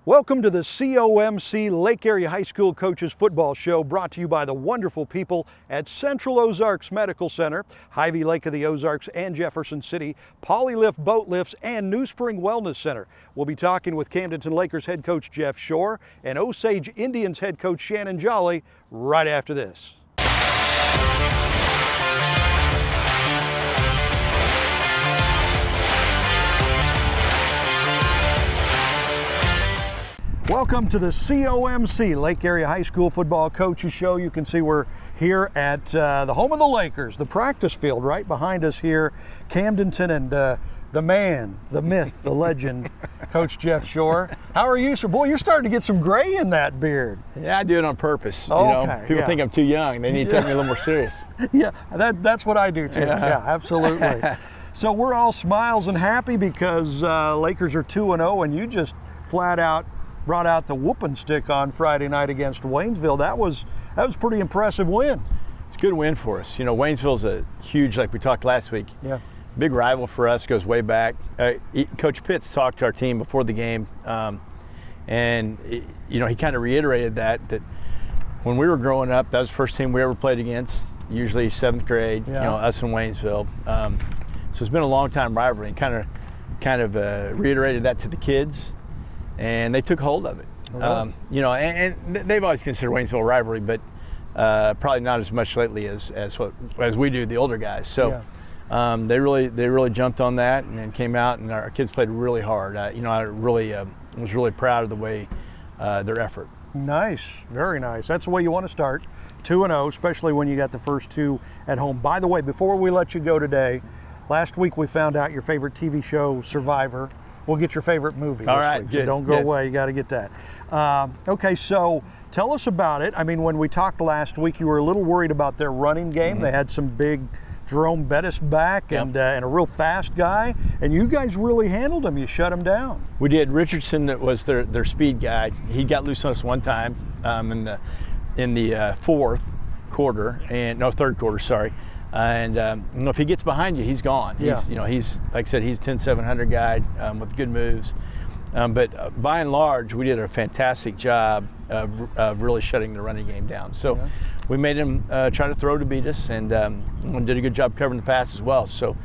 Welcome to the COMC Lake Area High School Coaches Football Show, brought to you by the wonderful people at Central Ozarks Medical Center, Hy-Vee Lake of the Ozarks and Jefferson City, Polylift Boat Lifts, and New Spring Wellness Center. We'll be talking with Camdenton Lakers head coach Jeff Shore and Osage Indians head coach Shannon Jolly right after this. Welcome to the COMC Lake Area High School Football Coaches Show. You can see we're here at the home of the Lakers, the practice field right behind us here. Camdenton and the man, the myth, the legend, Coach Jeff Shore. How are you, sir? Boy, you're starting to get some gray in that beard. Yeah, I do it on purpose. Okay, People think I'm too young. They need to take me a little more serious. Yeah, that's what I do too. Yeah, absolutely. So we're all smiles and happy because Lakers are 2-0, and you just flat out brought out the whooping stick on Friday night against Waynesville. That was a pretty impressive win. It's a good win for us. You know, Waynesville's a huge, like we talked last week, big rival for us, goes way back. Coach Pitts talked to our team before the game, and he kind of reiterated that when we were growing up, that was the first team we ever played against, usually 7th grade, us and Waynesville. So it's been a long time rivalry, and kind of reiterated that to the kids. And they took hold of it. And they've always considered Waynesville a rivalry, but probably not as much lately as we do, the older guys. So they really jumped on that and came out, and our kids played really hard. I was really proud of the way their effort. Nice, very nice. That's the way you want to start, 2-0, especially when you got the first two at home. By the way, before we let you go today, last week we found out your favorite TV show, Survivor. We'll get your favorite movie this week, so don't go away. You got to get that. Okay, so tell us about it. I mean, when we talked last week, you were a little worried about their running game. Mm-hmm. They had some big Jerome Bettis back and a real fast guy, and you guys really handled him. You shut him down. We did. Richardson, that was their speed guy. He got loose on us one time in the third quarter. Sorry. And if he gets behind you, he's gone. He's like I said, he's 10-700 guy with good moves. But by and large, we did a fantastic job of really shutting the running game down. So we made him try to throw to beat us, and did a good job covering the pass as well. So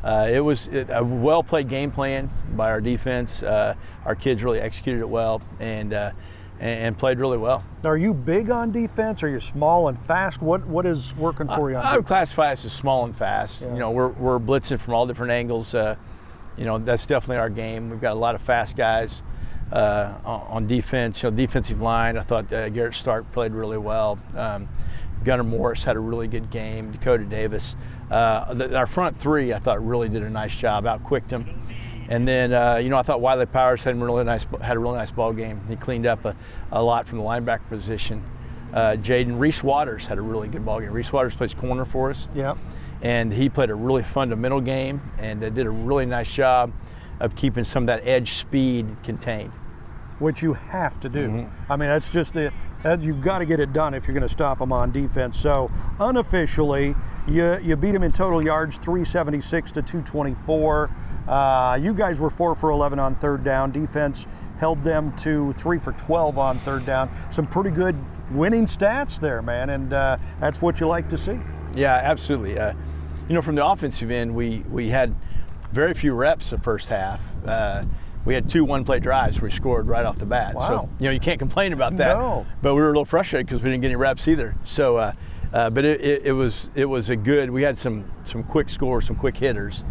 it was a well-played game plan by our defense. Our kids really executed it well, and played really well. Are you big on defense? Are you small and fast? What is working for you on defense? I would classify us as small and fast. Yeah. We're blitzing from all different angles. That's definitely our game. We've got a lot of fast guys on defense. Defensive line, I thought Garrett Stark played really well. Gunnar Morris had a really good game. Dakota Davis. Our front three, I thought, really did a nice job. Outquicked them. And then, I thought Wiley Powers had a really nice ball game. He cleaned up a lot from the linebacker position. Reese Waters had a really good ball game. Reese Waters plays corner for us. Yeah. And he played a really fundamental game and did a really nice job of keeping some of that edge speed contained. Which you have to do. Mm-hmm. I mean, that's just you've got to get it done if you're going to stop them on defense. So unofficially, you beat them in total yards, 376 to 224. You guys were 4 for 11 on third down. Defense held them to 3 for 12 on third down. Some pretty good winning stats there, man, and that's what you like to see. Yeah, absolutely. From the offensive end, we had very few reps the first half. We had 2 one-play drives where we scored right off the bat. Wow. So, you can't complain about that. No. But we were a little frustrated because we didn't get any reps either. So, but it was a good. We had some quick scores, some quick hitters.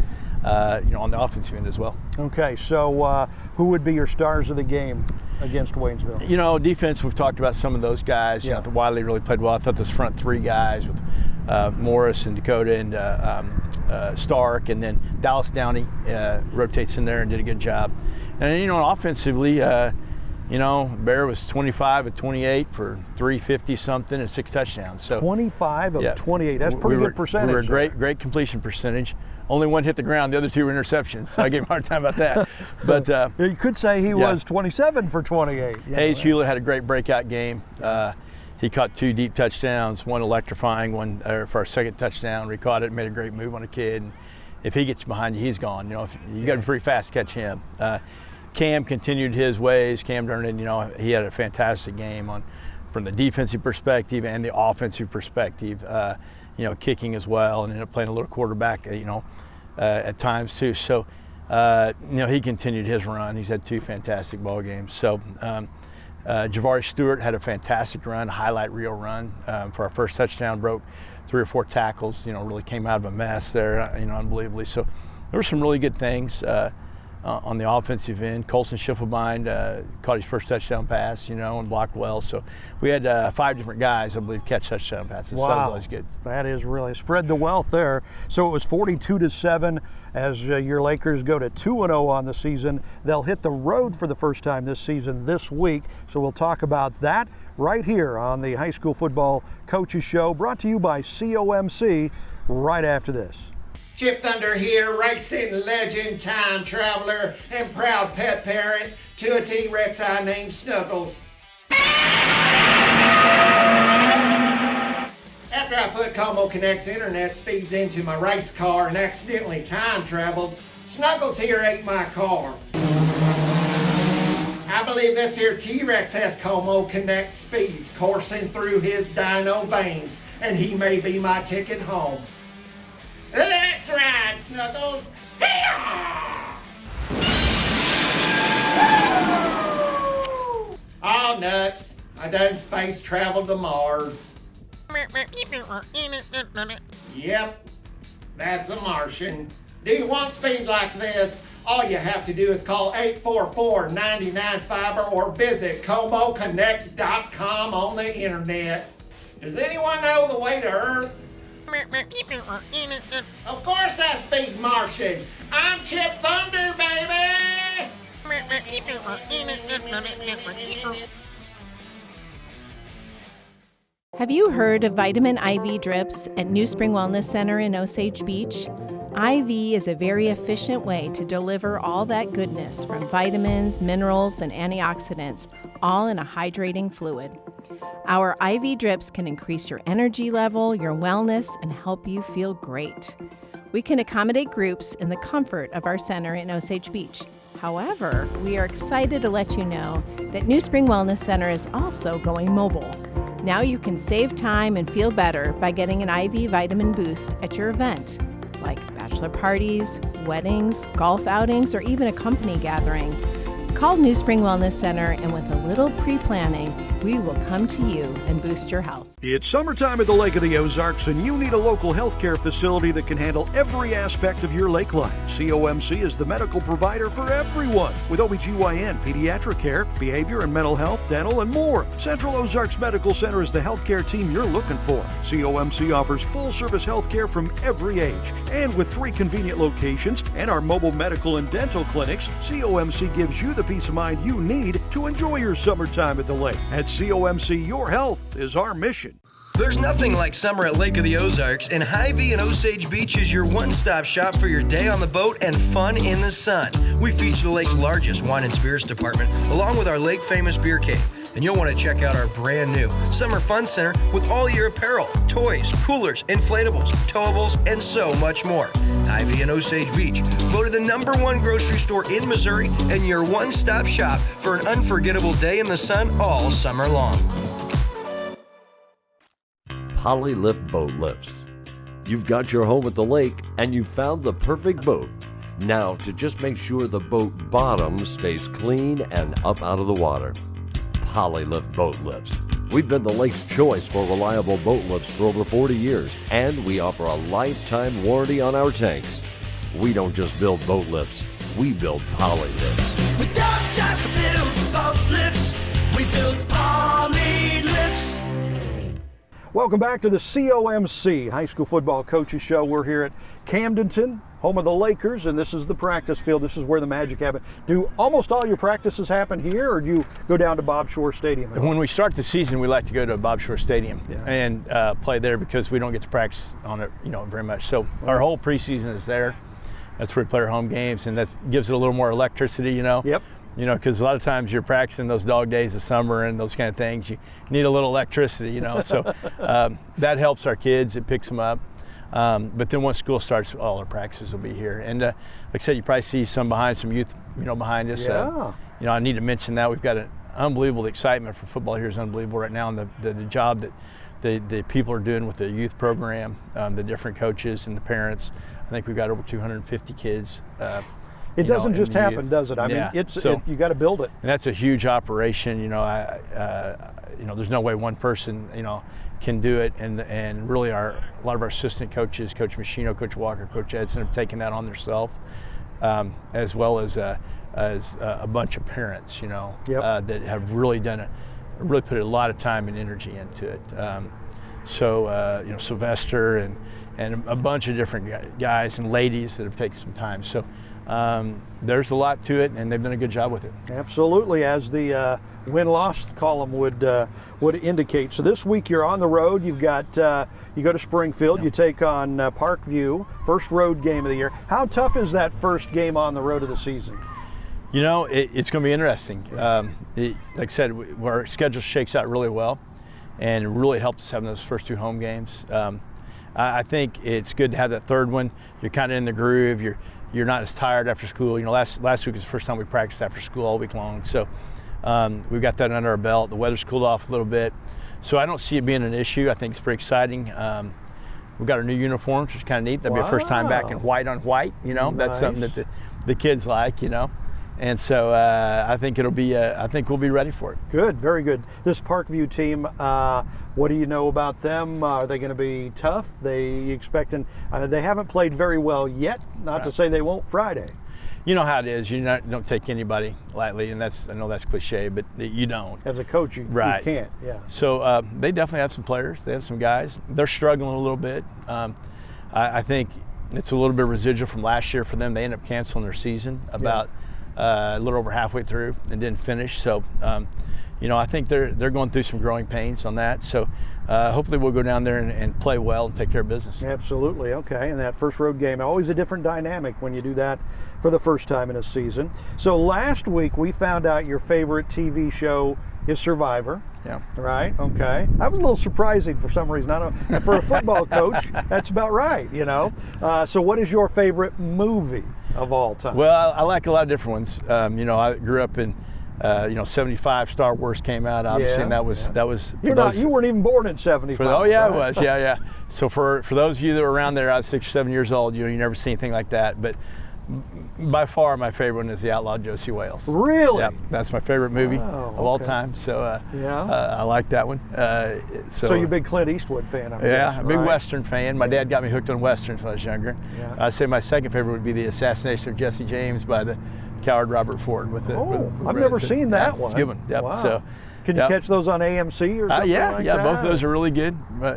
On the offensive end as well. Okay, so who would be your stars of the game against Waynesville? Defense, we've talked about some of those guys. I thought Wiley really played well. I thought those front three guys with Morris and Dakota and Stark, and then Dallas Downey rotates in there and did a good job. And offensively, Bear was 25 of 28 for 350 something and 6 touchdowns. So 25 of 28. That's pretty good percentage. We were great completion percentage. Only one hit the ground, the other 2 were interceptions, so I gave him a hard time about that. But you could say he was 27 for 28. Hayes Hewlett had a great breakout game. He caught 2 deep touchdowns, one electrifying, one for our second touchdown. We caught it, made a great move on a kid. And if he gets behind you, he's gone. You got to be pretty fast to catch him. Cam continued his ways. Cam Durnan, he had a fantastic game from the defensive perspective and the offensive perspective, kicking as well, and ended up playing a little quarterback, at times too. So, he continued his run. He's had 2 fantastic ball games. So, Javari Stewart had a fantastic run, highlight reel run for our first touchdown, broke 3 or 4 tackles, really came out of a mess there, unbelievably. So there were some really good things on the offensive end. Colson Schiffelbein caught his first touchdown pass, and blocked well. So we had 5 different guys, I believe, catch touchdown passes. Wow. So that was always good. That is really spread the wealth there. So it was 42-7 as your Lakers go to 2-0 on the season. They'll hit the road for the first time this season this week. So we'll talk about that right here on the High School Football Coaches Show, brought to you by COMC right after this. Chip Thunder here, racing legend, time traveler, and proud pet parent to a T-Rex I named Snuggles. After I put Como Connect's internet speeds into my race car and accidentally time traveled, Snuggles here ate my car. I believe this here T-Rex has Como Connect speeds coursing through his dino veins, and he may be my ticket home. Let's ride, Snuggles! Hey-ya! Oh, nuts. I done space traveled to Mars. Yep, that's a Martian. Do you want speed like this? All you have to do is call 844-99-FIBER or visit ComoConnect.com on the internet. Does anyone know the way to Earth? Of course I speak Martian. I'm Chip Thunder, baby! Have you heard of vitamin IV drips at New Spring Wellness Center in Osage Beach? IV is a very efficient way to deliver all that goodness from vitamins, minerals, and antioxidants, all in a hydrating fluid. Our IV drips can increase your energy level, your wellness, and help you feel great. We can accommodate groups in the comfort of our center in Osage Beach. However, we are excited to let you know that New Spring Wellness Center is also going mobile. Now you can save time and feel better by getting an IV vitamin boost at your event, like bachelor parties, weddings, golf outings, or even a company gathering. Call New Spring Wellness Center, and with a little pre-planning, we will come to you and boost your health. It's summertime at the Lake of the Ozarks, and you need a local healthcare facility that can handle every aspect of your lake life. COMC is the medical provider for everyone, with OBGYN, pediatric care, behavior and mental health, dental, and more. Central Ozarks Medical Center is the healthcare team you're looking for. COMC offers full-service healthcare from every age, and with 3 convenient locations and our mobile medical and dental clinics, COMC gives you the peace of mind you need to enjoy your summertime at the lake. At COMC, your health is our mission. There's nothing like summer at Lake of the Ozarks, and Hy-Vee and Osage Beach is your one-stop shop for your day on the boat and fun in the sun. We feature the lake's largest wine and spirits department, along with our lake-famous beer cave. And you'll want to check out our brand new Summer Fun Center with all your apparel, toys, coolers, inflatables, towables, and so much more. Hy-Vee and Osage Beach, voted the #1 grocery store in Missouri and your one-stop shop for an unforgettable day in the sun all summer long. Polylift boat lifts. You've got your home at the lake and you found the perfect boat. Now to just make sure the boat bottom stays clean and up out of the water. Polylift boat lifts. We've been the lake's choice for reliable boat lifts for over 40 years, and we offer a lifetime warranty on our tanks. We don't just build boat lifts, we build Polylifts. We don't just build boat lifts, we build Polylifts. Welcome back to the COMC High School Football Coaches Show. We're here at Camdenton, home of the Lakers, and this is the practice field. This is where the magic happens. Do almost all your practices happen here, or do you go down to Bob Shore Stadium? When we start the season, we like to go to Bob Shore Stadium and play there because we don't get to practice on it, very much. So our whole preseason is there. That's where we play our home games, and that gives it a little more electricity, Yep. Because a lot of times you're practicing those dog days of summer and those kind of things. You need a little electricity, So that helps our kids. It picks them up. But then once school starts, all our practices will be here. And like I said, you probably see some youth, behind us. Yeah. I need to mention that we've got an unbelievable excitement for football here is unbelievable right now, and the job that the people are doing with the youth program, the different coaches and the parents. I think we've got over 250 kids. It doesn't just happen, does it? I mean, you got to build it. And that's a huge operation. There's no way one person, can do it. And really, a lot of our assistant coaches, Coach Machino, Coach Walker, Coach Edson, have taken that on themselves, as well as a bunch of parents, that have really really put a lot of time and energy into it. Sylvester and a bunch of different guys and ladies that have taken some time. So there's a lot to it, and they've done a good job with it. Absolutely, as the win-loss column would indicate. So this week you're on the road. You've got you go to Springfield. You take on Parkview, first road game of the year. How tough is that first game on the road of the season? It's going to be interesting. Like I said, our schedule shakes out really well, and it really helped us having those first two home games. I think it's good to have that third one. You're kind of in the groove. You're not as tired after school. Last week was the first time we practiced after school all week long. So we've got that under our belt. The weather's cooled off a little bit. So I don't see it being an issue. I think it's pretty exciting. We've got our new uniforms, which is kind of neat. That'll be our first time back in white on white. That's Nice. something that the kids like, And so I think it'll be. I think we'll be ready for it. Good, very good. This Parkview team, what do you know about them? Are they going to be tough? They haven't played very well yet. Not to say they won't Friday. You know how it is. You don't take anybody lightly, and I know that's cliche, but you don't. As a coach, you can't. Yeah. So they definitely have some players. They have some guys. They're struggling a little bit. I think it's a little bit residual from last year for them. They ended up canceling their season about. A little over halfway through and didn't finish. So, I think they're going through some growing pains on that. So, hopefully we'll go down there and play well and take care of business. Absolutely. Okay. And that first road game, always a different dynamic when you do that for the first time in a season. So last week we found out your favorite TV show is Survivor. Yeah. Right. Okay. That was a little surprising for some reason. I don't know. For a football coach, that's about right. So what is your favorite movie of all time? Well, I like a lot of different ones. I grew up in, 75 Star Wars came out, obviously, and that was. You weren't even born in 75. I right? was. Yeah. So for those of you that were around there, I was 6 or 7 years old. You never see anything like that. But by far, my favorite one is The Outlaw Josie Wales. Really? Yeah, that's my favorite movie of all time. So I like that one. So you're a big Clint Eastwood fan, I'm guessing, a big right? Western fan. My dad got me hooked on Westerns when I was younger. Yeah. I'd say my second favorite would be The Assassination of Jesse James by the coward Robert Ford. I've never seen that one. It's a good one. Yep. Wow. So, can you catch those on AMC or something like that? Both of those are really good.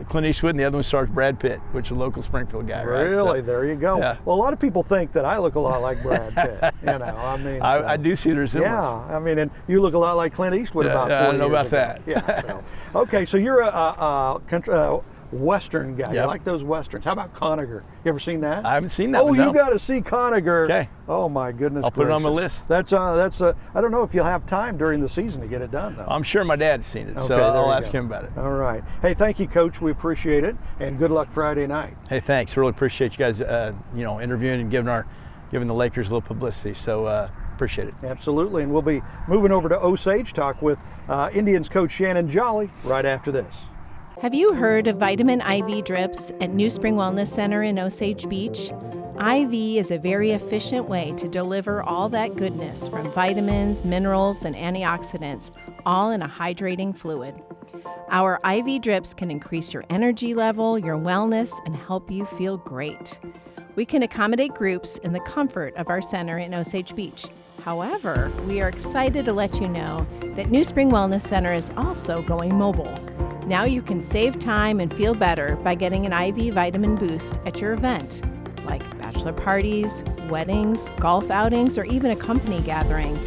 Clint Eastwood, and the other one stars Brad Pitt, which is a local Springfield guy. Really? Right? So, there you go. Yeah. Well, a lot of people think that I look a lot like Brad Pitt. I do see there's Yeah, and you look a lot like Clint Eastwood about 4 years I don't know about ago. that. Yeah. Okay, so you're a Western guy. Yep. You like those Westerns. How about Conager? You ever seen that? I haven't seen that. Oh, one, you no. got to see Conager. Okay. Oh my goodness. I'll put it on my gracious. list. That's I don't know if you'll have time during the season to get it done though. I'm sure my dad's seen it, Okay, so there I'll you ask go. him about it. All right. Hey, thank you, Coach. We appreciate it, and good luck Friday night. Hey, thanks. Really appreciate you guys, interviewing and giving the Lakers a little publicity. So appreciate it. Absolutely, and we'll be moving over to Osage talk with Indians coach Shannon Jolly right after this. Have you heard of vitamin IV drips at New Spring Wellness Center in Osage Beach? IV is a very efficient way to deliver all that goodness from vitamins, minerals, and antioxidants, all in a hydrating fluid. Our IV drips can increase your energy level, your wellness, and help you feel great. We can accommodate groups in the comfort of our center in Osage Beach. However, we are excited to let you know that New Spring Wellness Center is also going mobile. Now you can save time and feel better by getting an IV vitamin boost at your event, like bachelor parties, weddings, golf outings, or even a company gathering.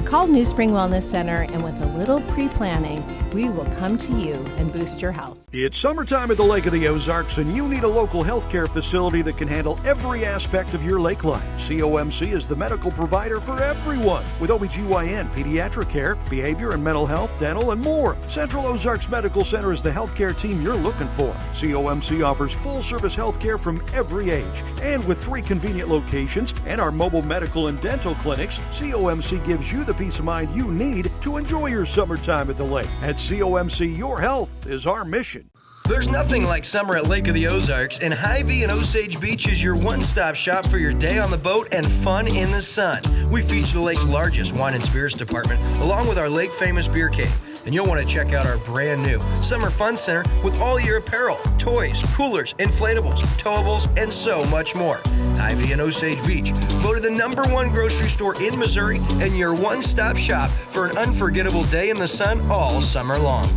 Call New Spring Wellness Center, and with a little pre-planning, we will come to you and boost your health. It's summertime at the Lake of the Ozarks, and you need a local healthcare facility that can handle every aspect of your lake life. COMC is the medical provider for everyone, with OBGYN, pediatric care, behavior and mental health, dental, and more. Central Ozarks Medical Center is the healthcare team you're looking for. COMC offers full-service healthcare from every age, and with 3 convenient locations and our mobile medical and dental clinics, COMC gives you the peace of mind you need to enjoy your summertime at the lake. At COMC, your health is our mission. There's nothing like summer at Lake of the Ozarks, and Hy-Vee and Osage Beach is your one-stop shop for your day on the boat and fun in the sun. We feature the lake's largest wine and spirits department, along with our lake-famous beer cave. And you'll want to check out our brand new Summer Fun Center with all your apparel, toys, coolers, inflatables, towables, and so much more. Hy-Vee and Osage Beach, voted the #1 grocery store in Missouri and your one-stop shop for an unforgettable day in the sun all summer long.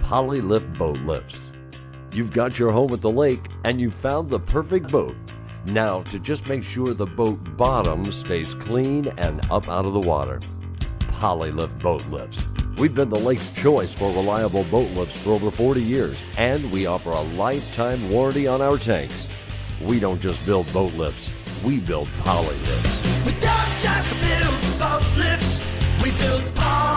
Polylift boat lifts. You've got your home at the lake and you found the perfect boat. Now, to just make sure the boat bottom stays clean and up out of the water. Polylift boat lifts. We've been the lake's choice for reliable boat lifts for over 40 years, and we offer a lifetime warranty on our tanks. We don't just build boat lifts, we build Polylifts. We don't just build boat lifts, we build Polylifts.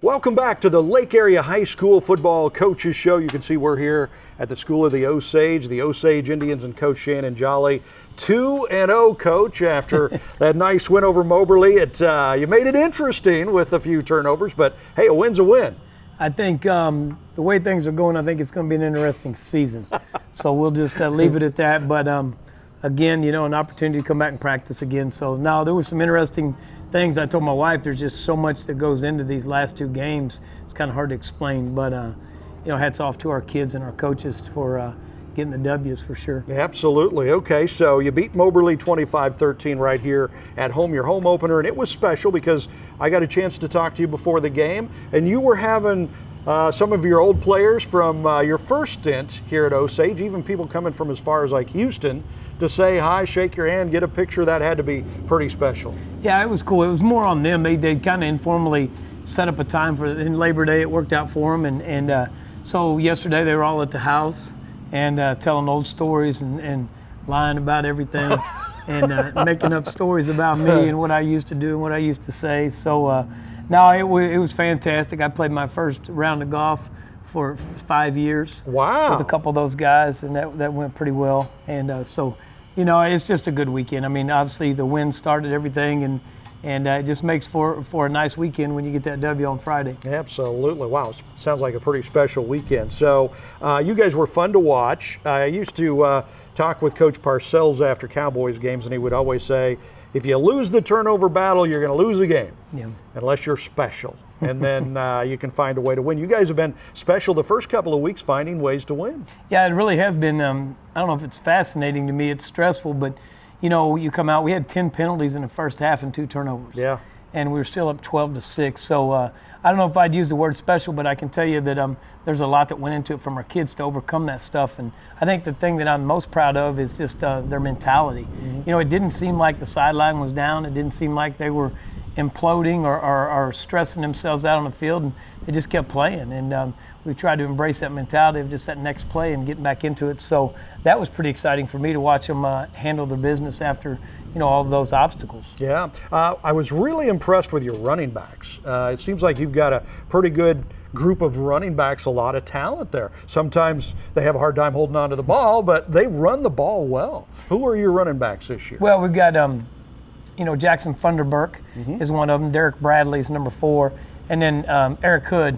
Welcome back to the Lake Area High School Football Coaches Show. You can see we're here at the School of the Osage Indians, and Coach Shannon Jolly. 2-0, Coach, after that nice win over Moberly. You made it interesting with a few turnovers, but hey, a win's a win. I think the way things are going, I think it's going to be an interesting season. So we'll just leave it at that. But again, an opportunity to come back and practice again. So now there were some interesting things. I told my wife there's just so much that goes into these last 2 games. It's kind of hard to explain, but hats off to our kids and our coaches for getting the W's for sure. Absolutely. Okay, so you beat Moberly 25-13 right here at home, your home opener, and it was special because I got a chance to talk to you before the game, and you were having some of your old players from your first stint here at Osage, even people coming from as far as like Houston, to say hi, shake your hand, get a picture. That had to be pretty special. Yeah, it was cool. It was more on them. They kind of informally set up a time for in Labor Day. It worked out for them, and so yesterday they were all at the house and telling old stories and lying about everything and making up stories about me and what I used to do and what I used to say. So no, it was fantastic. I played my first round of golf for 5 years. Wow. With a couple of those guys, and that went pretty well. And so, it's just a good weekend. I mean, obviously the wind started everything, and it just makes for a nice weekend when you get that W on Friday. Absolutely. Wow, sounds like a pretty special weekend. So you guys were fun to watch. I used to talk with Coach Parcells after Cowboys games, and he would always say, if you lose the turnover battle, you're going to lose the game, unless you're special. And then you can find a way to win. You guys have been special the first couple of weeks finding ways to win. Yeah, it really has been. I don't know if it's fascinating to me. It's stressful, but, you come out. We had 10 penalties in the first half and 2 turnovers. Yeah. And we were still up 12-6. So I don't know if I'd use the word special, but I can tell you that there's a lot that went into it from our kids to overcome that stuff. And I think the thing that I'm most proud of is just their mentality. Mm-hmm. It didn't seem like the sideline was down. It didn't seem like they were imploding or stressing themselves out on the field, and they just kept playing. And we tried to embrace that mentality of just that next play and getting back into it. So that was pretty exciting for me to watch them handle their business after all of those obstacles. Yeah, I was really impressed with your running backs. It seems like you've got a pretty good group of running backs, a lot of talent there. Sometimes they have a hard time holding on to the ball, but they run the ball well. Who are your running backs this year? Well, we've got Jackson Funderburk is one of them. Derek Bradley is number 4. And then Eric Hood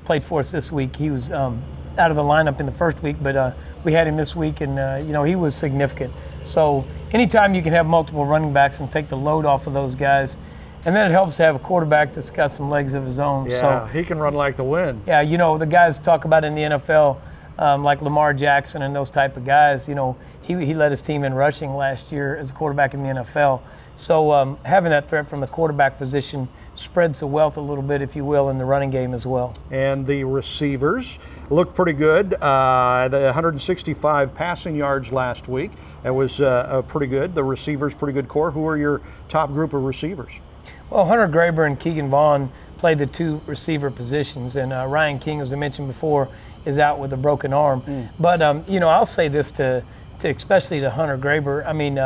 played for us this week. He was out of the lineup in the first week, but we had him this week, and he was significant. So anytime you can have multiple running backs and take the load off of those guys, and then it helps to have a quarterback that's got some legs of his own. Yeah, so, he can run like the wind. Yeah, the guys talk about in the NFL, like Lamar Jackson and those type of guys, he led his team in rushing last year as a quarterback in the NFL. So having that threat from the quarterback position spreads the wealth a little bit, if you will, in the running game as well. And the receivers looked pretty good. The 165 passing yards last week. That was pretty good. The receivers, pretty good core. Who are your top group of receivers? Well, Hunter Graber and Keegan Vaughn played the two receiver positions, and Ryan King, as I mentioned before, is out with a broken arm. But, I'll say this to especially to Hunter Graber. I mean,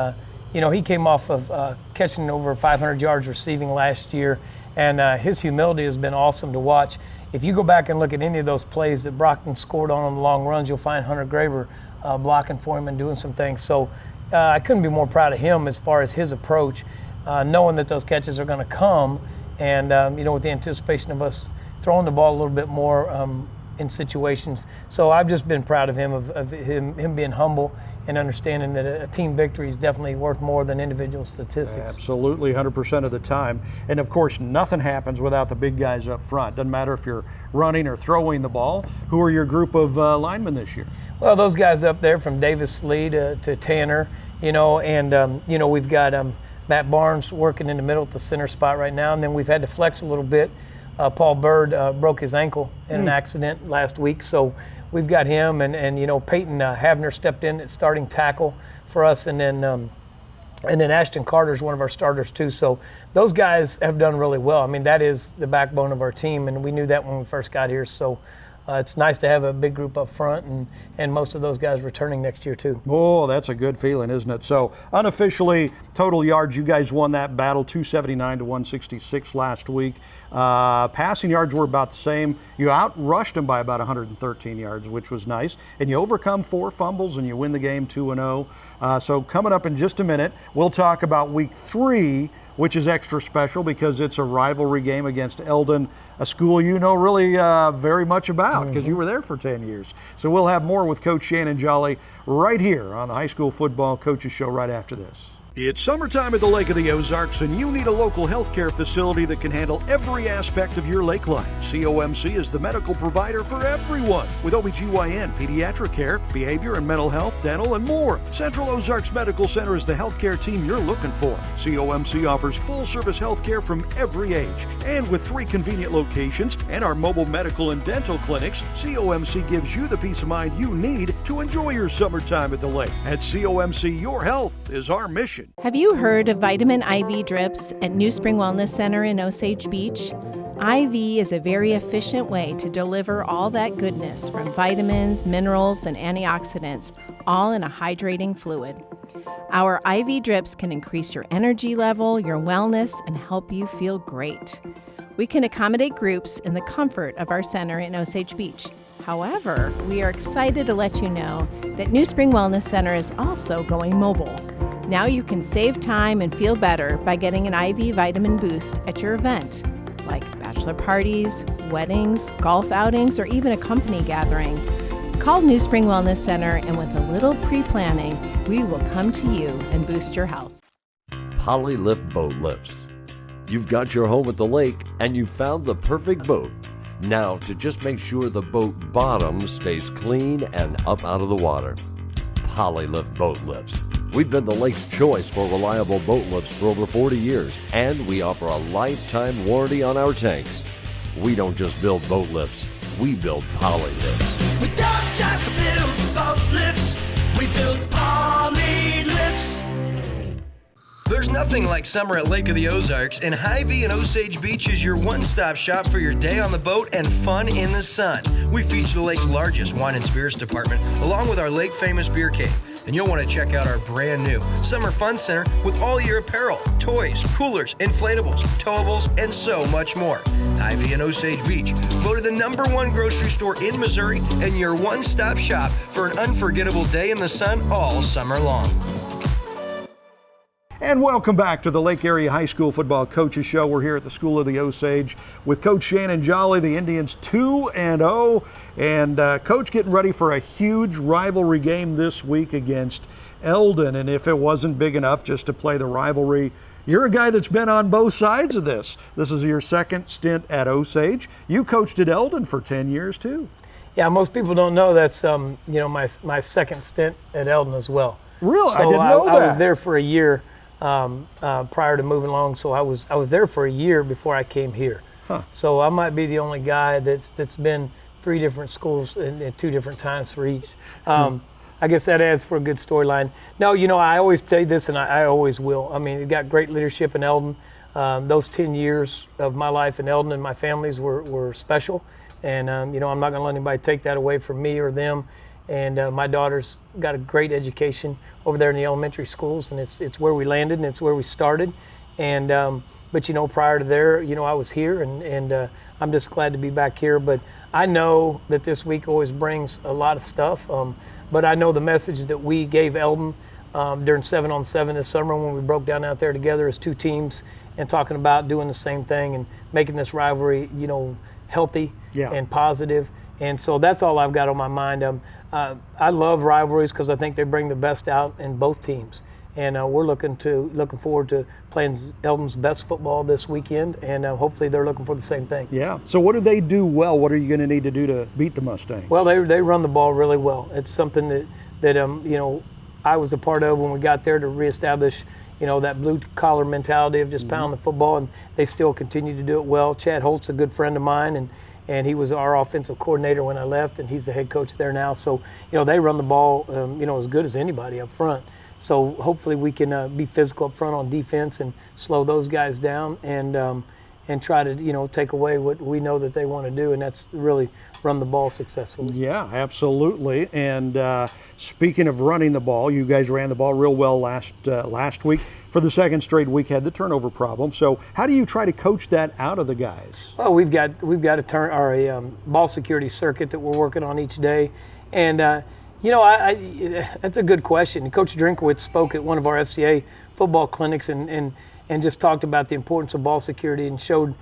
he came off of catching over 500 yards receiving last year, and his humility has been awesome to watch. If you go back and look at any of those plays that Brockton scored on the long runs, you'll find Hunter Graber blocking for him and doing some things. So I couldn't be more proud of him as far as his approach, knowing that those catches are going to come, and with the anticipation of us throwing the ball a little bit more in situations. So I've just been proud of him, of him being humble and understanding that a team victory is definitely worth more than individual statistics. Absolutely, 100% of the time. And of course, nothing happens without the big guys up front. Doesn't matter if you're running or throwing the ball. Who are your group of linemen this year? Well, those guys up there from Davis Lee to Tanner, and we've got Matt Barnes working in the middle at the center spot right now, and then we've had to flex a little bit. Paul Bird broke his ankle in an accident last week, so we've got him, and Peyton Havner stepped in at starting tackle for us, and then Ashton Carter is one of our starters too. So those guys have done really well. I mean, that is the backbone of our team, and we knew that when we first got here. So it's nice to have a big group up front, and most of those guys returning next year too. Oh, that's a good feeling, isn't it? So unofficially, total yards, you guys won that battle, 279 to 166 last week. Passing yards were about the same. You outrushed them by about 113 yards, which was nice. And you overcome 4 fumbles, and you win the game 2-0. So coming up in just a minute, we'll talk about week 3, which is extra special because it's a rivalry game against Eldon, a school you know really very much about because you were there for 10 years. So we'll have more with Coach Shannon Jolly right here on the High School Football Coaches Show right after this. It's summertime at the Lake of the Ozarks, and you need a local healthcare facility that can handle every aspect of your lake life. COMC is the medical provider for everyone with OBGYN, pediatric care, behavior and mental health, dental, and more. Central Ozarks Medical Center is the healthcare team you're looking for. COMC offers full-service healthcare from every age, and with 3 convenient locations and our mobile medical and dental clinics, COMC gives you the peace of mind you need to enjoy your summertime at the lake. At COMC, your health is our mission. Have you heard of vitamin IV drips at New Spring Wellness Center in Osage Beach? IV is a very efficient way to deliver all that goodness from vitamins, minerals, and antioxidants, all in a hydrating fluid. Our IV drips can increase your energy level, your wellness, and help you feel great. We can accommodate groups in the comfort of our center in Osage Beach. However, we are excited to let you know that New Spring Wellness Center is also going mobile. Now you can save time and feel better by getting an IV vitamin boost at your event, like bachelor parties, weddings, golf outings, or even a company gathering. Call New Spring Wellness Center, and with a little pre-planning, we will come to you and boost your health. Polylift boat lifts. You've got your home at the lake, and you found the perfect boat. Now, to just make sure the boat bottom stays clean and up out of the water. Polylift boat lifts. We've been the lake's choice for reliable boat lifts for over 40 years, and we offer a lifetime warranty on our tanks. We don't just build boat lifts, we build Polylifts. We don't just build boat lifts, we build Polylifts. There's nothing like summer at Lake of the Ozarks, and Hy-Vee and Osage Beach is your one-stop shop for your day on the boat and fun in the sun. We feature the lake's largest wine and spirits department, along with our lake-famous beer cave. And you'll want to check out our brand new Summer Fun Center with all your apparel, toys, coolers, inflatables, towables, and so much more. Hy-Vee and Osage Beach, voted the #1 grocery store in Missouri and your one-stop shop for an unforgettable day in the sun all summer long. And welcome back to the Lake Area High School Football Coaches Show. We're here at the School of the Osage with Coach Shannon Jolly, the Indians 2-0. And Coach getting ready for a huge rivalry game this week against Eldon. And if it wasn't big enough just to play the rivalry, you're a guy that's been on both sides of this. This is your second stint at Osage. You coached at Eldon for 10 years too. Yeah, most people don't know that's my second stint at Eldon as well. Really? So I didn't know that. I was there for a year. prior to moving along. So I was there for a year before I came here. So I might be the only guy that's been 3 different schools at 2 different times for each. I guess that adds for a good storyline. No, I always say this, and I always will. I mean, you got great leadership in Eldon. Those 10 years of my life in Eldon and my family's were special. And, I'm not going to let anybody take that away from me or them. And my daughter's got a great education over there in the elementary schools, and it's where we landed and it's where we started. And but prior to there, I was here, and I'm just glad to be back here. But I know that this week always brings a lot of stuff. But I know the message that we gave Eldon during 7-on-7 this summer when we broke down out there together as 2 teams and talking about doing the same thing and making this rivalry, healthy and positive. And so that's all I've got on my mind. I love rivalries because I think they bring the best out in both teams. And we're looking forward to playing Eldon's best football this weekend, and hopefully they're looking for the same thing. Yeah. So what do they do well? What are you going to need to do to beat the Mustangs? Well, they run the ball really well. It's something that I was a part of when we got there to reestablish that blue collar mentality of just pounding the football, and they still continue to do it well. Chad Holt's a good friend of mine, and he was our offensive coordinator when I left, and he's the head coach there now. So they run the ball as good as anybody up front. So hopefully we can be physical up front on defense and slow those guys down and try to take away what we know that they want to do, and that's really run the ball successfully. Yeah, absolutely. And speaking of running the ball, you guys ran the ball real well last week. For the second straight week, had the turnover problem. So how do you try to coach that out of the guys? Well, we've got a ball security circuit that we're working on each day, and that's a good question. Coach Drinkowitz spoke at one of our FCA football clinics and just talked about the importance of ball security and showed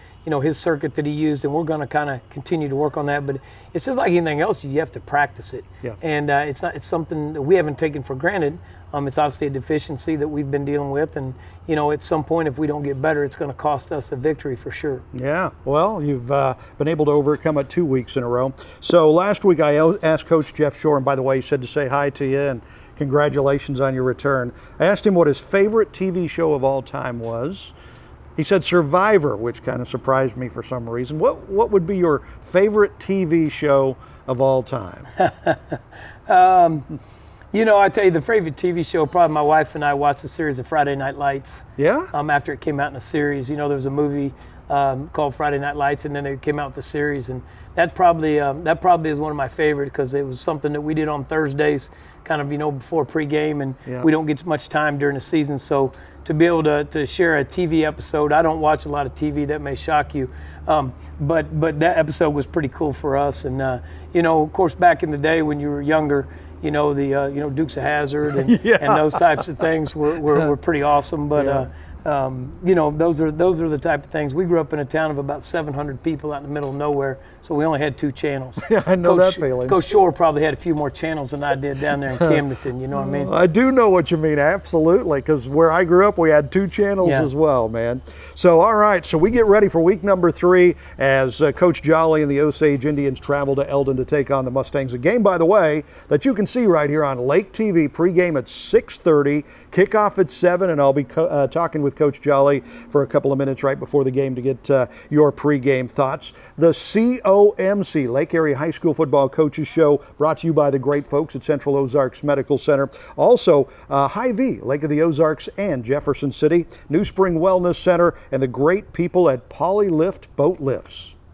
his circuit that he used, and we're going to kind of continue to work on that. But it's just like anything else, you have to practice it. Yeah. And it's something that we haven't taken for granted. It's obviously a deficiency that we've been dealing with, and at some point, if we don't get better, it's going to cost us a victory for sure. Yeah, well, you've been able to overcome it 2 weeks in a row. So last week I asked Coach Jeff Shore, and by the way, he said to say hi to you and congratulations on your return. I asked him what his favorite TV show of all time was. He said Survivor, which kind of surprised me for some reason. What would be your favorite TV show of all time? I tell you, the favorite TV show, probably my wife and I watched the series of Friday Night Lights. Yeah? After it came out in a series. There was a movie called Friday Night Lights, and then it came out with the series. And that probably is one of my favorite because it was something that we did on Thursdays, kind of, before pregame, and we don't get much time during the season. So to be able to share a TV episode, I don't watch a lot of TV, that may shock you. But that episode was pretty cool for us. And, of course, back in the day when you were younger, the Dukes of Hazzard and those types of things were pretty awesome. But those are the type of things. We grew up in a town of about 700 people out in the middle of nowhere, so we only had 2 channels. Yeah, I know that feeling. Coach Shore probably had a few more channels than I did down there in Camdenton. You know what I mean? I do know what you mean, absolutely, because where I grew up, we had 2 channels as well, man. So, all right, so we get ready for week number 3 as Coach Jolly and the Osage Indians travel to Eldon to take on the Mustangs. A game, by the way, that you can see right here on Lake TV, pregame at 6:30, kickoff at 7, and I'll be talking with Coach Jolly for a couple of minutes right before the game to get your pregame thoughts. The COMC, Lake Area High School Football Coaches Show, brought to you by the great folks at Central Ozarks Medical Center. Also, Hy-Vee, Lake of the Ozarks and Jefferson City, New Spring Wellness Center, and the great people at Polylift Boat Lifts.